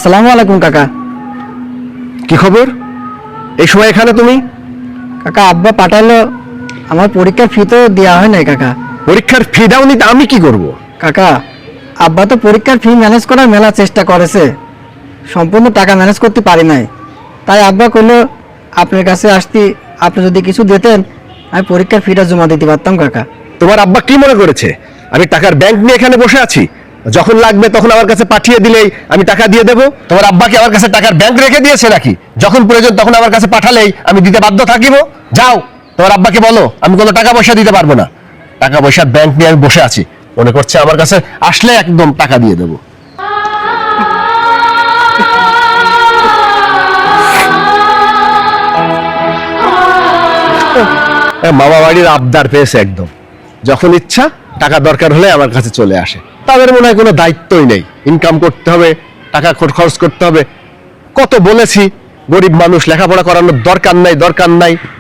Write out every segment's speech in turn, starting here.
আসসালামু আলাইকুম কাকা। কি খবর এই সময় এখানে তুমি? কাকা আব্বা পাঠালো, আমার পরীক্ষার ফি তো দেওয়া হয় নাই কাকা। পরীক্ষার ফি দাওনি তা আমি কি করব? কাকা আব্বা তো পরীক্ষার ফি ম্যানেজ করার মেলা চেষ্টা করেছে, সম্পূর্ণ টাকা ম্যানেজ করতে পারি নাই। তাই আব্বা কইলো আপনার কাছে আসতি, আপনি যদি কিছু দিতেন আমি পরীক্ষার ফিটা জমা দিতে পারতাম কাকা। তোমার আব্বা কি মনে করেছে আমি টাকার ব্যাংক নিয়ে এখানে বসে আছি? যখন লাগবে তখন আমার কাছে পাঠিয়ে দিলেই আমি টাকা দিয়ে দেবো। তোমার আব্বাকে আমার কাছে টাকার ব্যাংক রেখে দিয়েছে নাকি যখন প্রয়োজন তখন আমার কাছে পাঠালেই আমি দিতে বাধ্য থাকিব? যাও তোমার আব্বাকে বলো আমি কোনো টাকা পয়সা দিতে পারবো না, টাকা পয়সার ব্যাংক নিয়ে আমি বসে আছি, মনে করছে আমার কাছে আসলে একদম টাকা দিয়ে দেবো। মামা বাড়ির আবদার পেয়েছে একদম, যখন ইচ্ছা টাকা দরকার হলে আমার কাছে চলে আসে। তাদের মনে হয় কোনো দায়িত্বই নেই, ইনকাম করতে হবে, টাকা খরচ করতে হবে। কত বলেছি গরিব মানুষ লেখাপড়া করানোর দরকার নাই,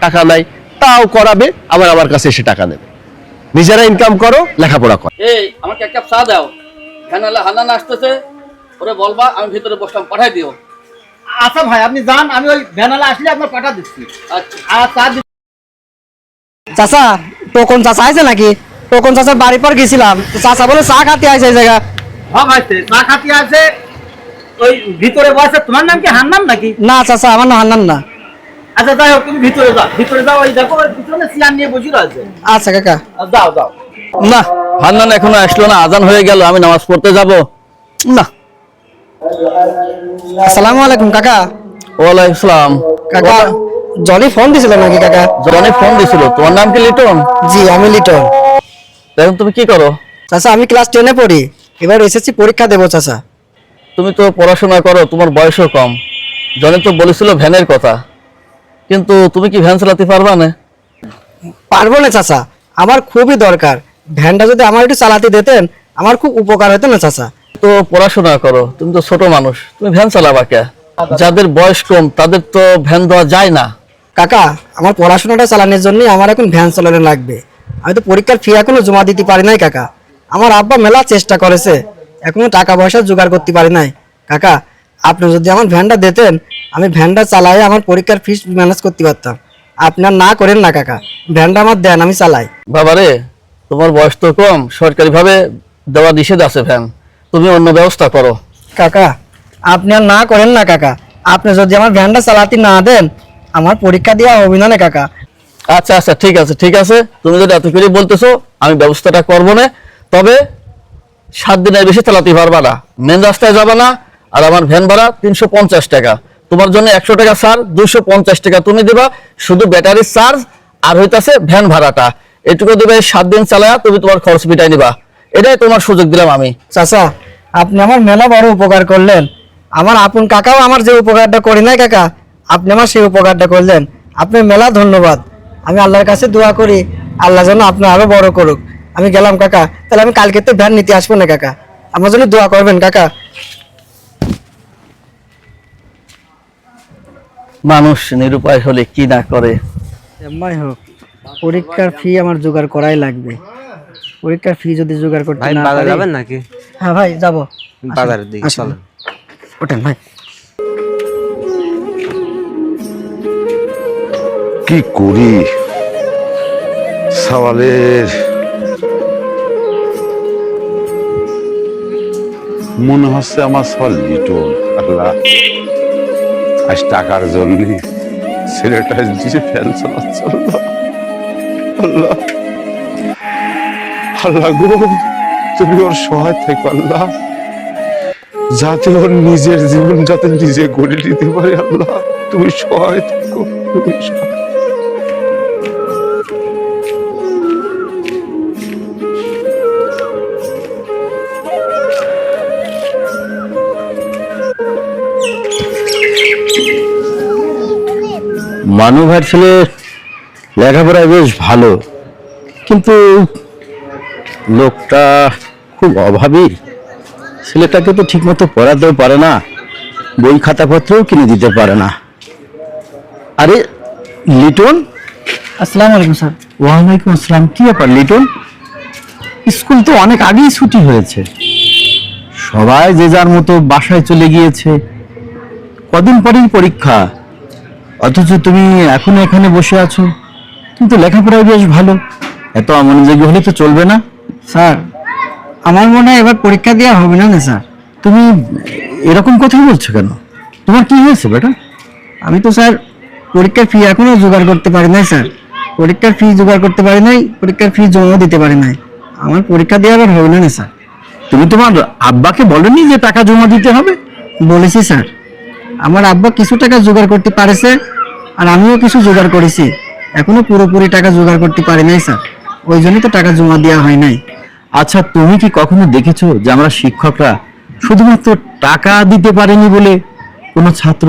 টাকা নাই, তাও করাবে, আবার আমার কাছে এসে টাকা নেবে। নিজেরা ইনকাম করো, লেখাপড়া করো। এই আমাকে এক কাপ চা দাও, ফ্যানালে হান্নান আসতেছে, ওরে বলবা আমি ভিতরে বসলাম, পাঠাই দিও। আচ্ছা ভাই আপনি যান, আমি ওই ভ্যানালে আসলে আপনার পাঠা দিচ্ছি। আচ্ছা আর তার চাচা টোকন চাচা আছে নাকি? টোকন চাচার বাড়ি পর গেছিলাম, চাচা বলে চা খাতে আছে এই জায়গা। হক আছে, চা খাতি আছে, ওই ভিতরে বসে। তোমার নাম কি হান্নান নাকি? না চাচা আমার না হান্নান না। আচ্ছা যাই হোক, তুমি ভিতরে যাও, ভিতরে যাও, ওই দেখো ওই পিছনে চেয়ার নিয়ে বসে রয়েছে। আচ্ছা কাকা। যাও যাও। না, হান্নান এখনো আসলো না, আজান হয়ে গেল, আমি নামাজ পড়তে যাব না। আসসালামু আলাইকুম কাকা। ওয়ালাইকুম আসসালাম। কাকা জনি ফোন দিছিল নাকি কাকা? জনি ফোন দিছিল। তোমার নাম কি লিটন? জি আমি লিটন। এখন তুমি কি করো? চাচা আমি ক্লাস 10-এ পড়ি, এবার এসএসসি পরীক্ষা দেবো চাচা। তুমি তো পড়াশোনা করো, তোমার বয়সও কম। জনি তো বলেছিল ভ্যানের কথা, কিন্তু তুমি কি ভ্যান চালাতে পারবা না? পারবো না চাচা, আমার খুবই দরকার। ভ্যানটা যদি আমার একটু চালাতে দিতেন আমার খুব উপকার হতো না চাচা। তো পড়াশোনা করো, তুমি তো ছোট মানুষ, তুমি ভ্যান চালাবা কে? যাদের বয়স কম তাদের তো ভ্যান দেওয়া যায় না। কাকা আমার পড়াশোনাটা চালানোর জন্য আমার এখন ভ্যান চালানো লাগবে। আমি তো পরীক্ষার ফি এখনো জমা দিতে পারি নাই কাকা। আমার আব্বা মেলা চেষ্টা করেছে, এখনো টাকা পয়সা জোগাড় করতে পারি নাই। কাকা আপনি যদি আমার ভ্যানটা দিতেন আমি ভ্যানটা চালাই আমার পরীক্ষার ফিস ম্যানেজ করতে পারতাম। আপনার না করেন না কাকা, ভ্যানটা আমার দেন, আমি চালাই। বাবারে, তোমার বয়স তো কম, সরকারি ভাবে দেওয়া নিষেধ আছে ভ্যান, তুমি অন্য ব্যবস্থা করো। কাকা আপনি আর না করেন না কাকা, আপনি যদি আমার ভ্যানটা চালাতে না দেন আমার পরীক্ষা দেওয়া হবে না কাকা। আচ্ছা আচ্ছা ঠিক আছে ঠিক আছে, তুমি যদি এত করে বলতেছো আমি ব্যবস্থাটা করবো না। তবে 7 দিনের বেশি চালাতে পারবা না, মেন রাস্তায় যাবা না। আর আমার ভ্যান ভাড়া 350 টাকা, তোমার জন্য 100 টাকা ছাড়, 250 টাকা তুমি দেবা, শুধু ব্যাটারির চার্জ আর হইতাছে ভ্যান ভাড়াটা, এটুকু দেবে। 7 দিন চালায়া তুমি তোমার খরচ মিটাই নিবা, এটাই তোমার সুযোগ দিলাম আমি। চাচা আপনি আমার মেলা বড় উপকার করলেন। আমার আপন কাকাও আমার যে উপকারটা করি নাই কাকা, আপনি আমার সেই উপকারটা করলেন। আপনার মেলা ধন্যবাদ। আমি আল্লাহর কাছে দোয়া করি আল্লাহ যেন আপনি আরো বড় করুক। আমি গেলাম কাকা, তাহলে আমি কালকে তো ভ্যান নিতে আসবো না কাকা, আমার জন্য দোয়া করবেন কাকা। মানুষ নিরুপায় হলে কি না করে। এমআই হোক, পরীক্ষার ফি আমার জোগাড় করাই লাগবে। পরীক্ষার ফি যদি জোগাড় করতে ভাই না বাজার পারি। যাবেন নাকি? হ্যাঁ ভাই যাবো, বাজারের দিকে চলেন। ওঠেন ভাই। কি করি সওয়ালের, মনে হচ্ছে আমার সওয়াল লিটন। আল্লাহ আজ টাকার জন্য ছেলেটা যে ফ্যান চালাচ্ছে। আল্লাহ আল্লাহ গো, তুমি ওর সহায় থেকো আল্লাহ, যাতে ওর নিজের জীবন যাতে নিজে গড়ে নিতে পারে। আল্লাহ তুমি সহায় থেকো, তুমি সহায়। মানু ভাইয়ের ছেলে লেখাপড়ায় বেশ ভালো, কিন্তু লোকটা খুব অভাবী। ছেলেটাকে তো ঠিক মতো পড়াতেও পারে না, বই খাতাপত্রও কিনে দিতে পারে না। আরে লিটন। আসসালামু আলাইকুম স্যার। ওয়ালাইকুম আসসালাম। কি ব্যাপার লিটন, স্কুল তো অনেক আগেই ছুটি হয়েছে, সবাই যে যার মতো বাসায় চলে গিয়েছে, কদিন পরেই পরীক্ষা, অথচ তুমি এখনো এখানে বসে আছো। কিন্তু লেখাপড়ায় বেশ ভালো, এত অমনোযোগী হলে তো চলবে না। স্যার আমার মনে হয় এবার পরীক্ষা দেওয়া হবে না স্যার। তুমি এরকম কথা বলছো কেন? তোমার কি হয়েছে বেটা? আমি তো স্যার পরীক্ষার ফি এখনো জোগাড় করতে পারি নাই স্যার। পরীক্ষার ফি জোগাড় করতে পারি নাই, পরীক্ষার ফি জমা দিতে পারি নাই। আমার পরীক্ষা দেওয়া আবার হবে না স্যার। তুমি তোমার আব্বাকে বলনি যে টাকা জমা দিতে হবে? বলেছি স্যার, আমার আব্বা কিছু টাকা জোগাড় করতে পারেছে, আর আমিও কিছু জোগাড় করেছি। এখনো পুরোপুরি টাকা জোগাড় করতে পারি নাই স্যার, ওই জন্যই তো টাকা জমা দেওয়া হয় নাই। আচ্ছা, তুমি কি কখনো দেখেছো যে আমরা শিক্ষকরা শুধুমাত্র টাকা দিতে পারেনি বলে কোনো ছাত্র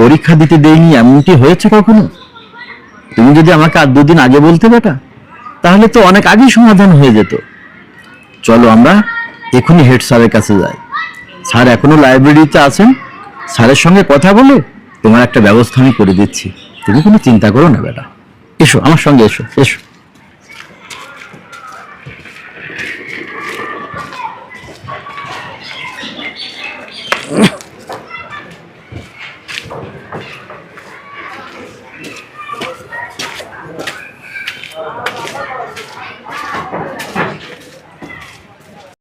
পরীক্ষা দিতে দেয়নি, এমনটি হয়েছে কখনো? তুমি যদি আমাকে আর দুদিন আগে বলতে বেটা, তাহলে তো অনেক আগেই সমাধান হয়ে যেত। চলো আমরা এখনই হেড স্যারের কাছে যাই। স্যার এখনো লাইব্রেরিতে আছেন, স্যারের সঙ্গে কথা বলে তোমার একটা ব্যবস্থা আমি করে দিচ্ছি। তুমি কোনো চিন্তা করো না বেটা, এসো আমার সঙ্গে, এসো এসো।